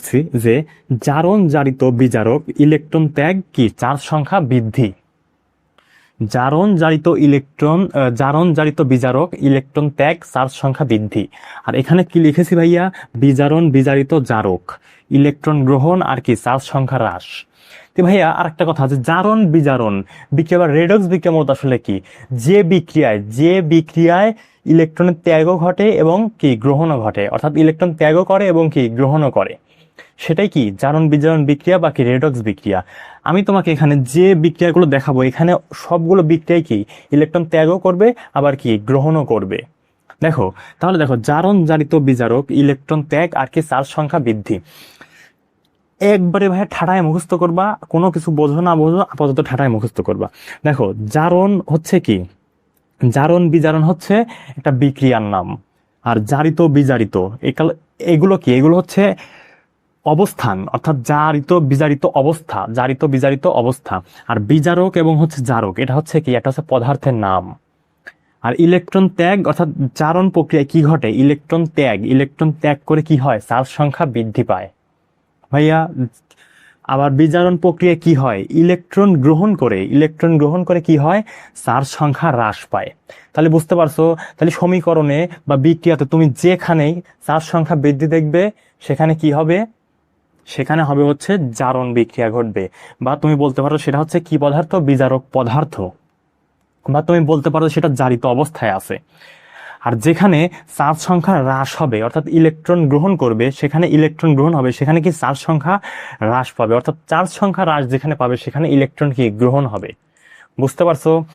রাখছি যে জারণ জারিত বিজারক ইলেকট্রন ত্যাগ কি চার্জ সংখ্যা বৃদ্ধি। জারণ জারিত বিজারক ইলেকট্রন ত্যাগ চার্জ সংখ্যা বৃদ্ধি। আর এখানে কি লিখেছি ভাইয়া, বিজারণ বিজারিত জারক ইলেকট্রন গ্রহণ আর কি চার্জ সংখ্যা হ্রাস। তো ভাইয়া আর একটা কথা আছে, জারণ বিজারণ বিক্রিয়া বা রেডক্স বিক্রিয়া মূলত আসলে কি, যে বিক্রিয়ায় ইলেকট্রনের ত্যাগও ঘটে এবং কি গ্রহণও ঘটে, অর্থাৎ ইলেকট্রন ত্যাগও করে এবং কি গ্রহণও করে, সেটাই কি জারণ বিজারণ বিক্রিয়া বা কি রেডক্স বিক্রিয়া। আমি তোমাকে এখানে যে বিক্রিয়াগুলো দেখাবো এখানে সবগুলো বিক্রিয়াই কি ইলেকট্রন ত্যাগও করবে আবার কি গ্রহণও করবে। দেখো তাহলে দেখো, জারণ জারিত বিজারক ইলেকট্রন ত্যাগ আর কি চার্জ সংখ্যা বৃদ্ধি। একবারে ভাই ঠাটায় মুখস্থ করবা, কোনো কিছু বোঝো না বোঝো আপাতত ঠাটায় মুখস্থ করবা। দেখো জারণ হচ্ছে কি, জারণ বিজারণ হচ্ছে একটা বিক্রিয়ার নাম, আর জারিত বিজারিত এগুলো কি, এগুলো হচ্ছে অবস্থান, অর্থাৎ জারিত বিজারিত অবস্থা। আর বিজারক এবং হচ্ছে জারক এটা হচ্ছে কি, একটা হচ্ছে পদার্থের নাম। আর ইলেকট্রন ত্যাগ অর্থাৎ জারণ প্রক্রিয়ায় কি ঘটে, ইলেকট্রন ত্যাগ করে কি হয়, চার্জ সংখ্যা বৃদ্ধি পায় ভাইয়া। আবার বিজারণ প্রক্রিয়ায় কি হয়, ইলেকট্রন গ্রহণ করে কি হয়, চার্জ সংখ্যা হ্রাস পায়। তাহলে বুঝতে পারছো, তাহলে সমীকরণে বা বিক্রিয়াতে তুমি যেখানেই চার্জ সংখ্যা বৃদ্ধি দেখবে সেখানে কি হবে, সেখানে হবে হচ্ছে জারণ বিক্রিয়া ঘটবে। বা তুমি বলতে পারো সেটা হচ্ছে কি পদার্থ, বিজারক পদার্থ। বা তুমি বলতে পারো সেটা জারিত অবস্থায় আছে। আর যেখানে চার্জ সংখ্যা হ্রাস হবে অর্থাৎ ইলেকট্রন গ্রহণ করবে, সেখানে ইলেকট্রন গ্রহণ হবে, সেখানে কি চার্জ সংখ্যা হ্রাস পাবে, অর্থাৎ চার্জ সংখ্যা হ্রাস যেখানে পাবে সেখানে ইলেকট্রন কি গ্রহণ হবে। বুঝতে পারছো?